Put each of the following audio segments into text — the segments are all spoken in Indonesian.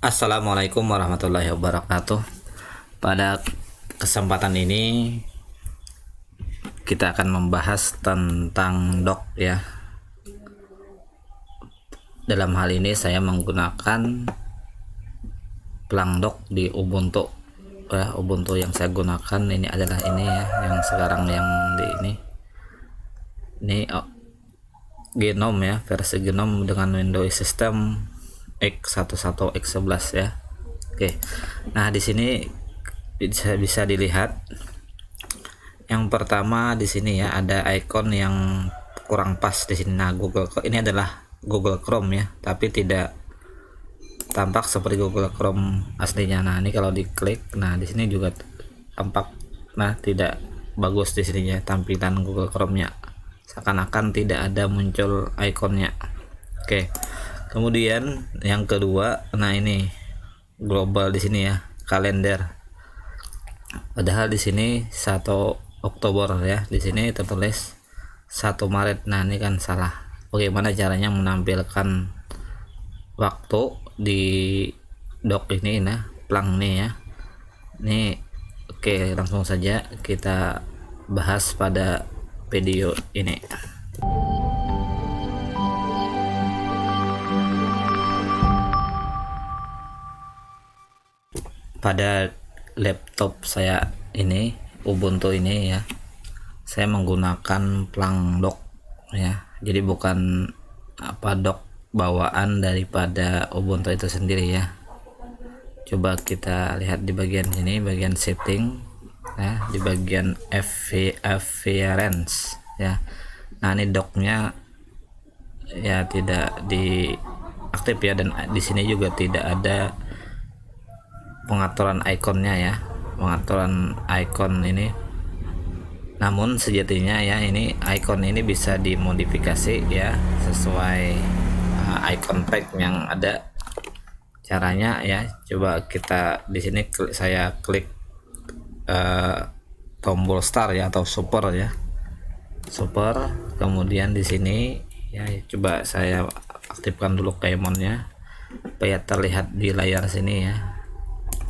Assalamualaikum warahmatullahi wabarakatuh. Pada kesempatan ini kita akan membahas tentang dock ya. Dalam hal ini saya menggunakan plang dock di Ubuntu ya. Ubuntu yang saya gunakan ini adalah ini ya, yang sekarang yang di ini Gnome ya, versi Gnome dengan Windows System X11 X11 ya. Oke. Nah, di sini bisa dilihat yang pertama di sini ya, ada icon yang kurang pas di sini. Nah, ini adalah Google Chrome ya, tapi tidak tampak seperti Google Chrome aslinya. Nah, ini kalau diklik, nah di sini juga tampak, nah tidak bagus di sininya tampilan Google Chrome-nya. Seakan-akan tidak ada muncul ikonnya. Oke. Kemudian yang kedua, nah ini global di sini ya, kalender. Padahal di sini 1 Oktober ya, di sini tertulis 1 Maret. Nah, ini kan salah. Bagaimana caranya menampilkan waktu di dock ini, nah plang nih ya. Ini oke, langsung saja kita bahas pada video ini. Pada laptop saya ini, Ubuntu ini ya, saya menggunakan plang dock ya, jadi bukan dock bawaan daripada Ubuntu itu sendiri ya. Coba kita lihat di bagian sini, bagian setting ya, di bagian appearance ya. Nah, ini docknya ya tidak diaktif ya, dan di sini juga tidak ada pengaturan ikonnya ya, pengaturan icon ini. Namun sejatinya ya, ini icon ini bisa dimodifikasi ya sesuai icon pack yang ada. Caranya ya, coba kita di sini saya klik tombol start ya, atau super ya, super. Kemudian di sini ya, coba saya aktifkan dulu keymonnya supaya terlihat di layar sini ya.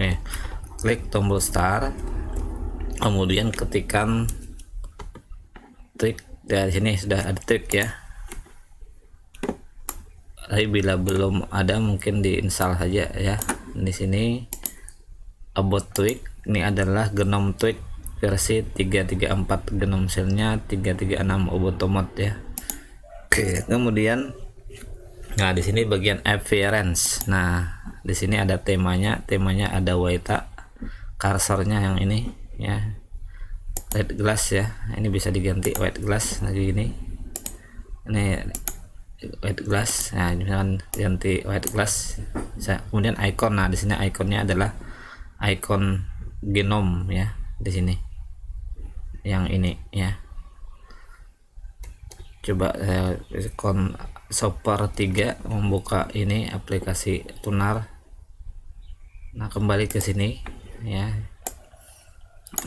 Oke, klik tombol start, kemudian ketikkan trik. Dari sini sudah ada trik ya, tapi bila belum ada mungkin diinstal saja ya. Di sini about tweak, ini adalah Gnome tweak versi 334, Gnome shellnya 336 Ubuntu mod ya. Oke, kemudian nah di sini bagian appearance. Nah, di sini ada temanya ada Waita, cursornya yang ini ya, white glass ya. Ini bisa diganti white glass lagi ini white glass. Nah, misalkan ganti white glass bisa. Kemudian icon, nah di sini ikonnya adalah icon Gnome ya, di sini yang ini ya. Coba icon Super 3 membuka ini aplikasi tunar. Nah, kembali ke sini ya.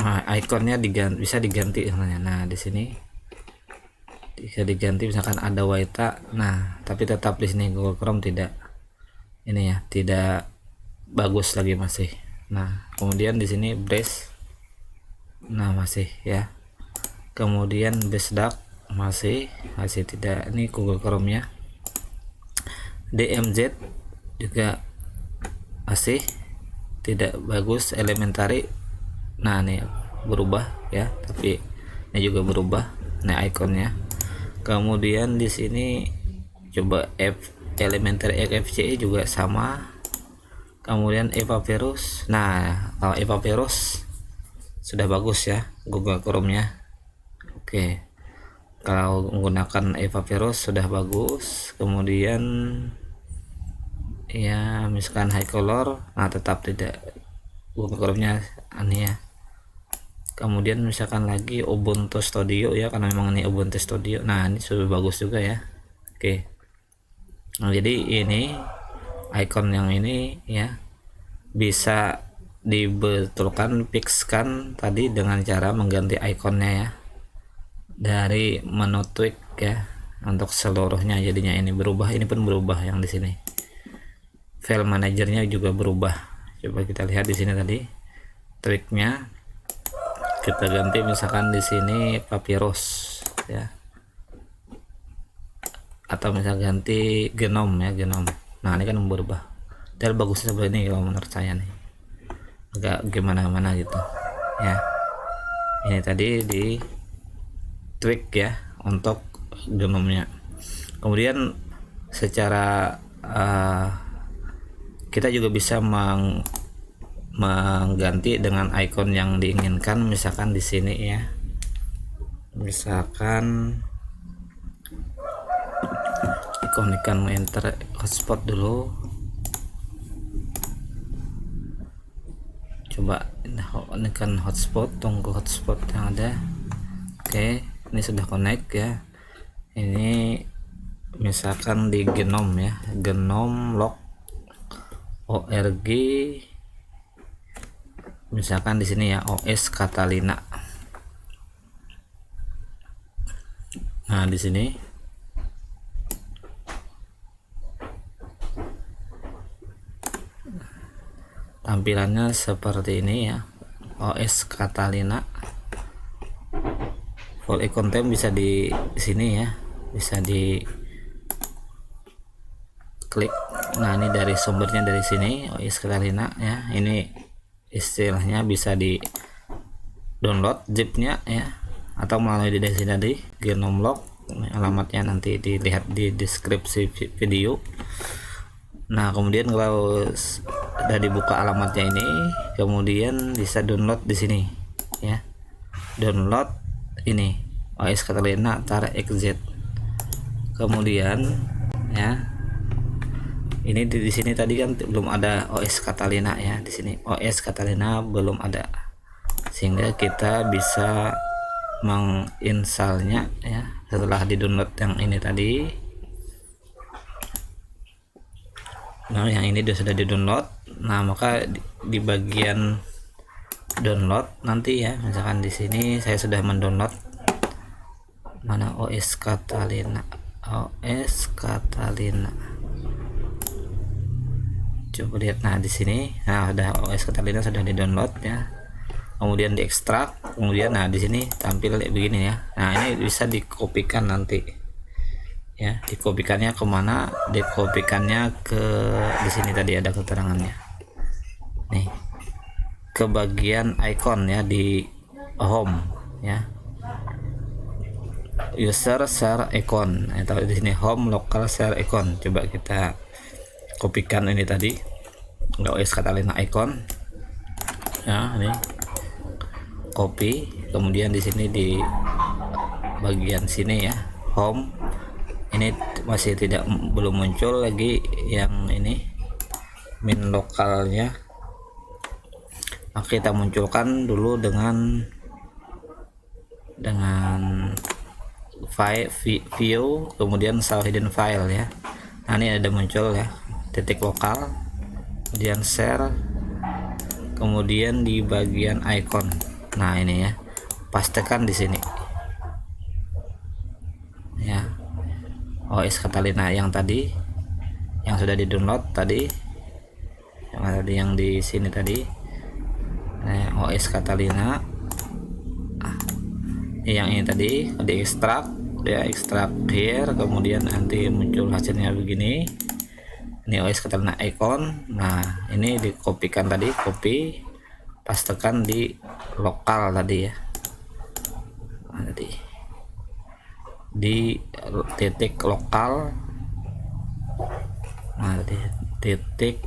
Nah, ikonnya bisa diganti sebenarnya. Nah, di sini bisa diganti, misalkan ada Waita. Nah, tapi tetap di sini Google Chrome tidak ini ya, tidak bagus lagi masih. Nah, kemudian di sini Brace, nah masih ya. Kemudian Besdak masih tidak, ini Google Chrome nya. DMZ juga masih tidak bagus. Elementary, nah ini berubah ya, tapi ini juga berubah nah ikonnya. Kemudian di sini coba Elementary XFCE juga sama. Kemudian Evavirus, nah kalau Evavirus sudah bagus ya Google Chrome nya. Oke, kalau menggunakan Evavirus sudah bagus. Kemudian ya, misalkan high color, nah tetap tidak, Google Chrome nya aneh ya. Kemudian misalkan lagi Ubuntu Studio ya, karena memang ini Ubuntu Studio. Nah, ini sudah bagus juga ya. Oke, nah jadi ini icon yang ini ya bisa dibetulkan, fixkan tadi dengan cara mengganti ikonnya ya dari menu tweak ya, untuk seluruhnya jadinya ini berubah. Ini pun berubah yang di sini file manajernya juga berubah. Coba kita lihat di sini tadi triknya, kita ganti misalkan di sini papyrus ya, atau misal ganti genom ya, genom. Nah ini kan berubah. Dan bagusnya seperti ini kalau menurut saya nih, agak gimana gitu ya. Ini tadi di tweak ya untuk genomnya. Kemudian secara kita juga bisa mengganti dengan icon yang diinginkan, misalkan di sini ya, misalkan ikon enter hotspot dulu. Coba ini kan hotspot, tunggu hotspot yang ada. Oke, ini sudah connect ya. Ini misalkan di genom ya, genom log org, misalkan di sini ya OS Catalina. Nah di sini tampilannya seperti ini ya, OS Catalina. Full icon time bisa di sini ya, bisa di klik. Nah ini dari sumbernya dari sini, OS Catalina ya. Ini istilahnya bisa di download zipnya ya, atau melalui dari sini tadi genom log. Alamatnya nanti dilihat di deskripsi video. Nah kemudian kalau sudah dibuka alamatnya ini, kemudian bisa download di sini ya, download ini OS Catalina tar.xz. Kemudian ya, ini di sini tadi kan belum ada OS Catalina ya, di sini OS Catalina belum ada, sehingga kita bisa menginstalnya ya setelah di download yang ini tadi. Nah yang ini sudah di download. Nah maka di bagian download nanti ya, misalkan di sini saya sudah mendownload mana OS Catalina, OS Catalina. Coba lihat, nah di sini, nah ada OS Catalina sudah di download ya. Kemudian diekstrak, kemudian nah di sini tampil kayak begini ya. Nah ini bisa dikopikan nanti. Ya, dikopikannya kemana? Dikopikannya ke di sini tadi ada keterangannya. Nih, ke bagian icon ya di home ya. User share icon atau di sini home local share icon. Coba kita kopikan ini tadi. OS Catalina icon. Ya, ini. Copy, kemudian di sini di bagian sini ya, home. Ini masih belum muncul lagi yang ini min lokalnya. Maka kita munculkan dulu dengan file view, kemudian show hidden file ya. Nah ini ada muncul ya, titik lokal, kemudian share, kemudian di bagian icon. Nah ini ya, pastekan di sini ya, OS Catalina yang tadi yang sudah di download tadi, yang di sini tadi. Nah OS Catalina yang ini tadi diekstrak ya, ekstrak here, kemudian nanti muncul hasilnya begini. Ini OS Catalina icon. Nah ini dikopikan tadi, copy, pastekan di lokal tadi ya. Nah, tadi di titik lokal. Nah di titik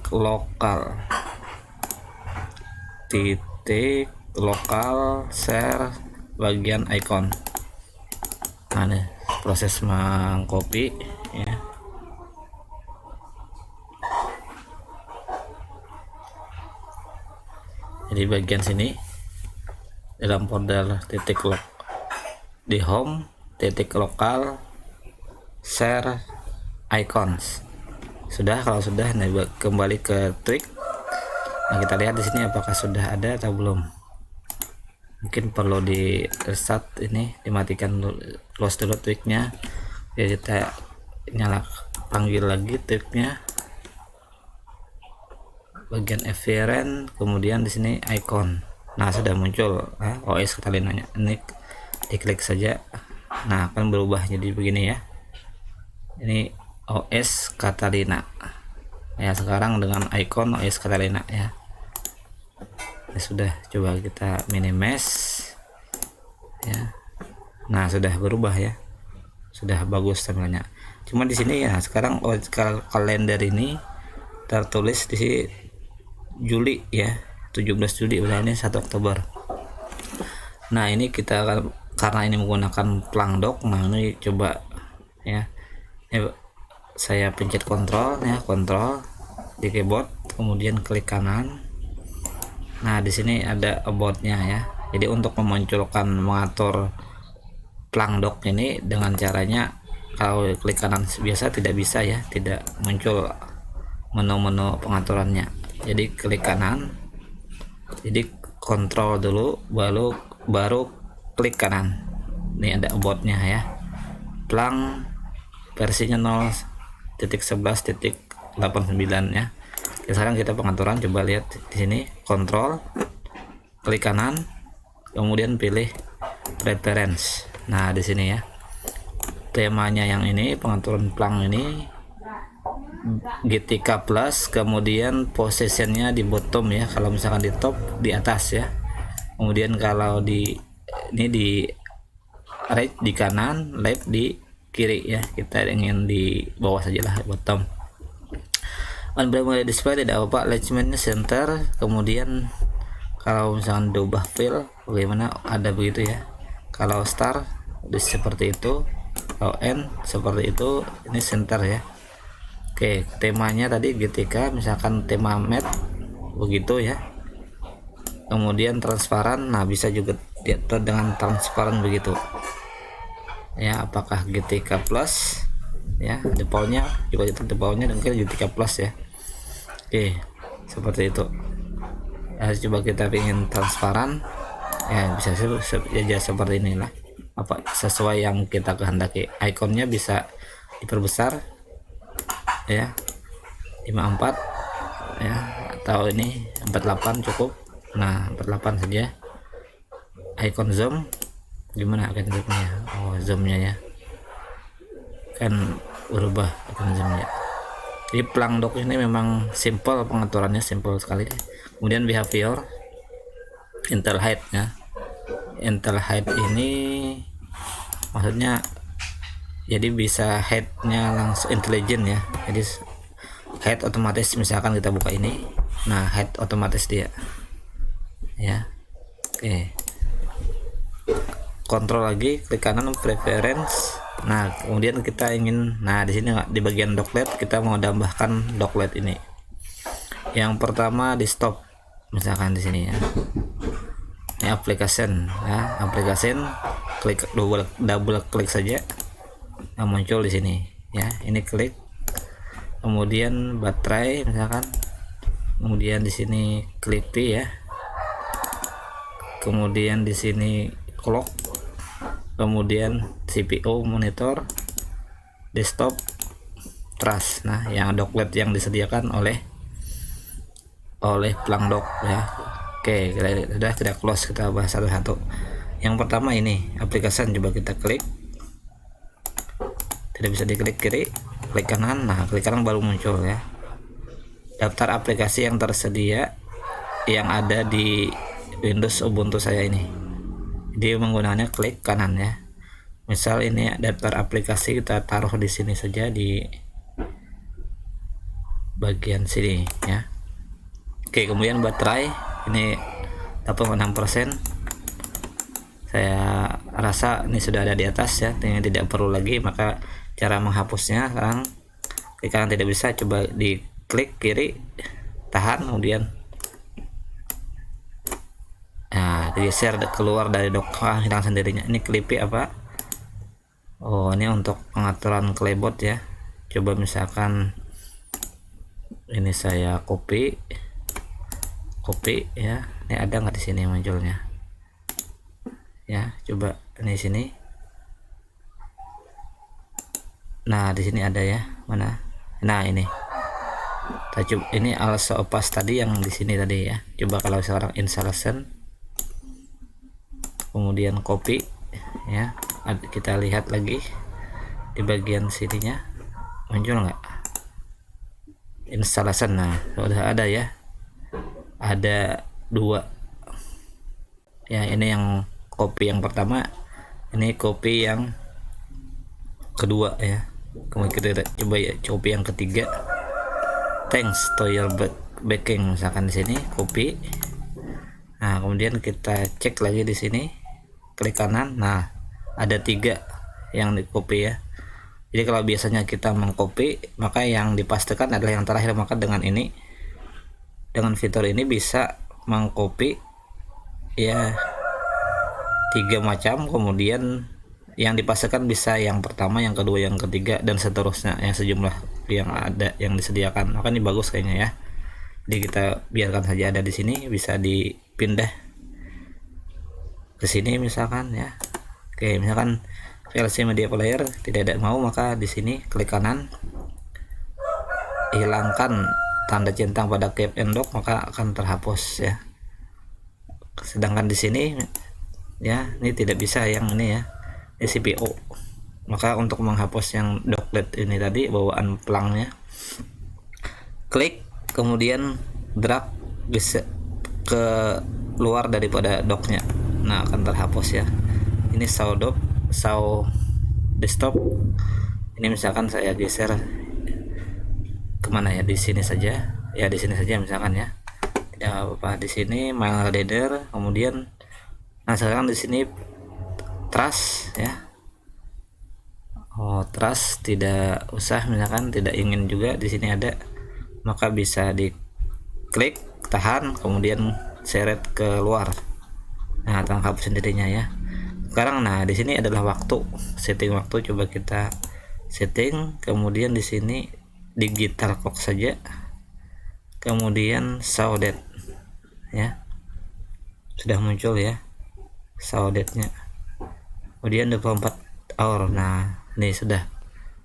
lokal share bagian icon. Nah ini proses mengcopy ya. Jadi bagian sini dalam folder titik log di home, titik lokal share icons. Sudah, kalau sudah, nah kembali ke tweak. Nah kita lihat di sini apakah sudah ada atau belum. Mungkin perlu di restart, ini dimatikan dulu, close dulu tweaknya. Ya kita panggil lagi tweaknya. bagian event, kemudian di sini icon. Nah, sudah muncul OS Catalina-nya. Ini diklik saja. Nah, akan berubah jadi begini ya. Ini OS Catalina. Ya, sekarang dengan icon OS Catalina ya. Ya sudah, coba kita minimize ya. Nah, sudah berubah ya. Sudah bagus tampilannya. Cuma di sini ya, sekarang kalender ini tertulis di Juli ya, 17 Juli, udah ini 1 Oktober. Nah, ini kita karena ini menggunakan Plangdock, nah ini coba ya. Saya pencet kontrol ya, kontrol di keyboard, kemudian klik kanan. Nah, di sini ada about-nya ya. Jadi untuk memunculkan mengatur Plangdock ini dengan caranya, kalau klik kanan biasa tidak bisa ya, tidak muncul menu-menu pengaturannya. Jadi klik kanan, jadi kontrol dulu, baru klik kanan. Ini ada about-nya ya, Plang versinya 0.11.89 ya. Sekarang kita pengaturan, coba lihat di sini, kontrol, klik kanan, kemudian pilih preference. Nah, di sini ya, temanya yang ini, pengaturan Plang ini GTK Plus, kemudian positionnya di bottom ya, kalau misalkan di top di atas ya, kemudian kalau di ini di right di kanan, left di kiri ya, kita ingin di bawah sajalah, bottom. On primary display tidak apa, alignmentnya center, kemudian kalau misalkan diubah fill bagaimana, ada begitu ya. Kalau star seperti itu, kalau n seperti itu, ini center ya. Oke, temanya tadi GTK, misalkan tema matte begitu ya. Kemudian transparan, nah bisa juga diatur dengan transparan begitu ya. Apakah GTK Plus ya, defaultnya juga itu, defaultnya dan GTK Plus ya. Oke, seperti itu ya. Coba kita ingin transparan ya, bisa saja seperti inilah, apa sesuai yang kita kehendaki. Ikonnya bisa diperbesar ya, 54 ya, atau ini 48 cukup. Nah, 48 saja. Icon zoom gimana akan zoomnya? Oh, zoomnya ya kan berubah icon zoomnya. Jadi Plangdock ini memang simple, pengaturannya simple sekali. Kemudian behavior, Intel height ya. Intel height ini maksudnya jadi bisa headnya langsung intelligent ya. Jadi head otomatis, misalkan kita buka ini, nah head otomatis dia ya. Oke, kontrol lagi, klik kanan preference. Nah, kemudian kita ingin, nah di sini di bagian docklet kita mau tambahkan docklet ini. Yang pertama di stop, misalkan di sini ya. Ini application ya, application, klik double klik saja. Nah, muncul di sini ya, ini klik, kemudian baterai misalkan, kemudian di sini Clippy ya, kemudian di sini clock, kemudian CPU, monitor, desktop, trash. Nah, yang docklet yang disediakan oleh Plangdock ya. Oke, sudah kita close, kita bahas satu-satu. Yang pertama ini application, coba kita klik, tidak bisa diklik kiri, klik kanan. Nah, klik kanan baru muncul ya, daftar aplikasi yang tersedia yang ada di Windows Ubuntu saya ini. Dia menggunakannya klik kanan ya. Misal ini daftar aplikasi, kita taruh di sini saja, di bagian sini ya. Oke, kemudian baterai ini 86%. Saya rasa ini sudah ada di atas ya, tidak perlu lagi. Maka cara menghapusnya sekarang klik kanan tidak bisa, coba diklik kiri, tahan, kemudian nah digeser keluar dari dock, hilang sendirinya. Ini Clippy apa? Oh, ini untuk pengaturan keyboard ya. Coba misalkan ini saya copy ya. Ini ada nggak di sini munculnya ya? Coba ini sini. Nah, di sini ada ya, mana? Nah, ini Kita coba ini also opas tadi yang di sini tadi ya. Coba kalau sekarang installation, kemudian copy ya, kita lihat lagi di bagian sininya muncul nggak installation. Nah sudah ada ya, ada 2 ya. Ini yang copy yang pertama, ini copy yang kedua ya. Kemudian kita coba ya copy yang ketiga, thanks to your backing, misalkan di sini copy. Nah kemudian kita cek lagi di sini, klik kanan. Nah ada 3 yang di copy ya. Jadi kalau biasanya kita mengcopy, maka yang dipastikan adalah yang terakhir. Maka dengan ini, dengan fitur ini bisa mengcopy ya 3 macam, kemudian yang dipastikan bisa yang pertama, yang kedua, yang ketiga, dan seterusnya yang sejumlah yang ada yang disediakan. Maka ini bagus kayaknya ya. Jadi kita biarkan saja ada di sini, bisa dipindah ke sini misalkan ya. Oke, misalkan VLC media player tidak ada mau, maka di sini klik kanan, hilangkan tanda centang pada cap and dock, maka akan terhapus ya. Sedangkan di sini ya, ini tidak bisa yang ini ya, ini CPO. Maka untuk menghapus yang docklet ini tadi, bawaan pelangnya, klik kemudian drag bisa ke luar daripada docknya. Nah akan terhapus ya. Ini saw desktop. Ini misalkan saya geser kemana ya, di sini saja ya, di sini saja misalkan ya, tidak apa-apa. Di sini mail reader, kemudian nah sekarang di sini trust ya. Oh trust tidak usah, misalkan tidak ingin juga di sini ada, maka bisa diklik, tahan, kemudian seret keluar. Nah tangkap sendirinya ya. Sekarang nah di sini adalah waktu, setting waktu. Coba kita setting, kemudian di sini digital clock saja, kemudian show date ya, sudah muncul ya show date-nya, kemudian 24 hour. Nah ini sudah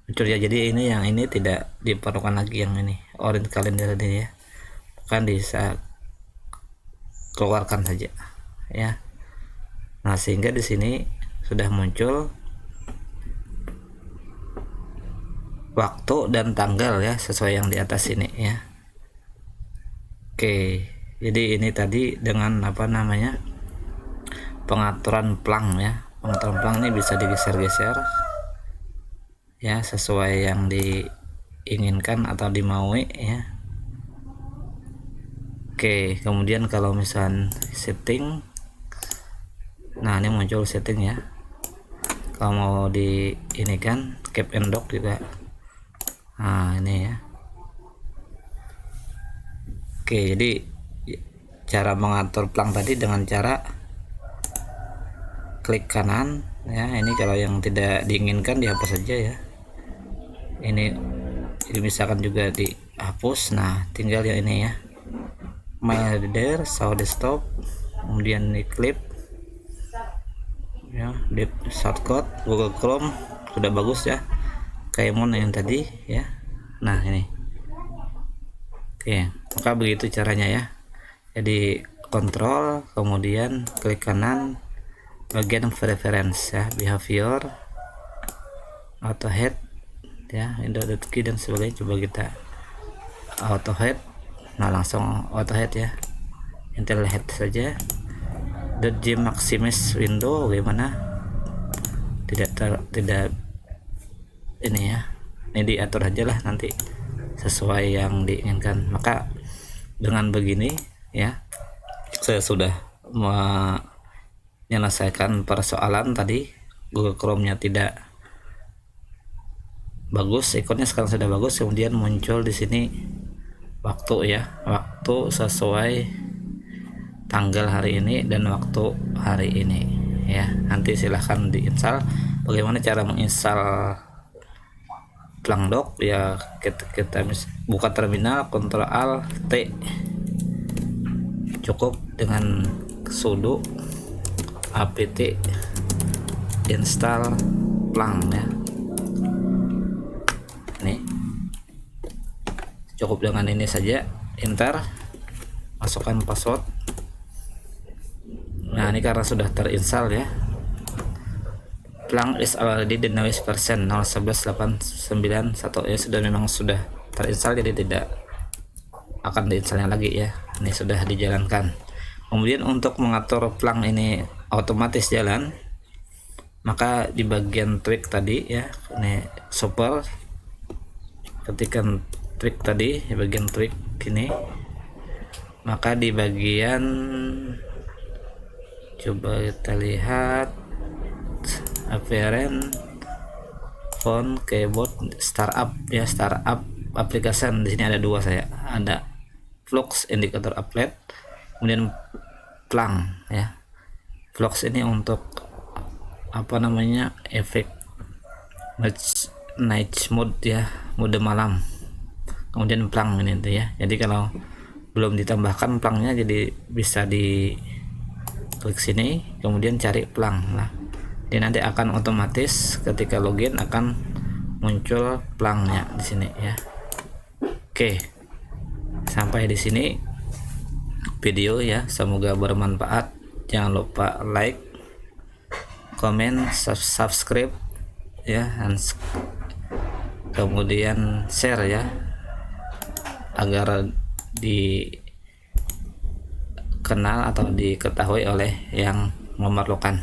muncul ya. Jadi ini yang ini tidak diperlukan lagi yang ini orange calendar ini ya, kan bisa keluarkan saja ya. Nah sehingga di sini sudah muncul waktu dan tanggal ya, sesuai yang di atas ini ya. Oke, jadi ini tadi dengan apa namanya, pengaturan plang ya. Pengaturan plang ini bisa digeser-geser ya, sesuai yang diinginkan atau dimaui ya. Oke, kemudian kalau misal setting, nah ini muncul setting ya. Kalau mau di ini kan cap and dock juga, nah ini ya. Oke, jadi cara mengatur plang tadi dengan cara klik kanan ya. Ini kalau yang tidak diinginkan dihapus saja ya. Ini misalkan juga dihapus. Nah tinggal yang ini ya, mail reader, show desktop, kemudian di clip ya, di shortcut Google Chrome sudah bagus ya, kayak mon yang tadi ya. Nah ini oke, maka begitu caranya ya. Jadi kontrol, kemudian klik kanan, bagian preference ya, behavior, auto head ya, window key dan sebagainya. Coba kita auto head. Nah langsung auto head ya, Intel head saja. .g maximus window bagaimana, tidak ini ya, ini diatur aja lah nanti sesuai yang diinginkan. Maka dengan begini ya, saya sudah menyelesaikan persoalan tadi. Google Chrome-nya tidak bagus, ikonnya sekarang sudah bagus. Kemudian muncul di sini waktu ya, waktu sesuai tanggal hari ini dan waktu hari ini ya. Nanti silahkan diinstal. Bagaimana cara menginstal Plangdock ya, kita buka terminal, Ctrl Alt T, cukup dengan sudo apt install plang ya. Nih cukup dengan ini saja, enter, masukkan password. Nah ini karena sudah terinstall ya, Plunk is already the newest version 0.11.891 ya, sudah memang sudah terinstall, jadi tidak akan diinstalnya lagi ya. Ini sudah dijalankan. Kemudian untuk mengatur Plunk ini otomatis jalan, maka di bagian trik tadi ya, ini super, ketikkan trik tadi di bagian trik ini, maka di bagian, coba kita lihat, apparent phone keyboard startup ya, startup application. Di sini ada dua, saya ada flux indicator applet, kemudian Plunk ya. Flux ini untuk apa namanya, efek night mode ya, mode malam. Kemudian Plunk ini tuh ya, jadi kalau belum ditambahkan Plunknya, jadi bisa di klik sini kemudian cari Plunk. Nah dia nanti akan otomatis ketika login akan muncul Plunknya di sini ya. Oke, sampai di sini video ya, semoga bermanfaat. Jangan lupa like, komen, subscribe ya, dan kemudian share ya, agar dikenal atau diketahui oleh yang memerlukan.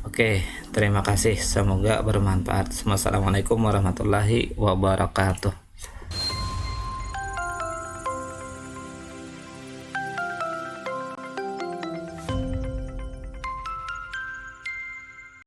Oke, terima kasih, semoga bermanfaat. Wassalamualaikum warahmatullahi wabarakatuh.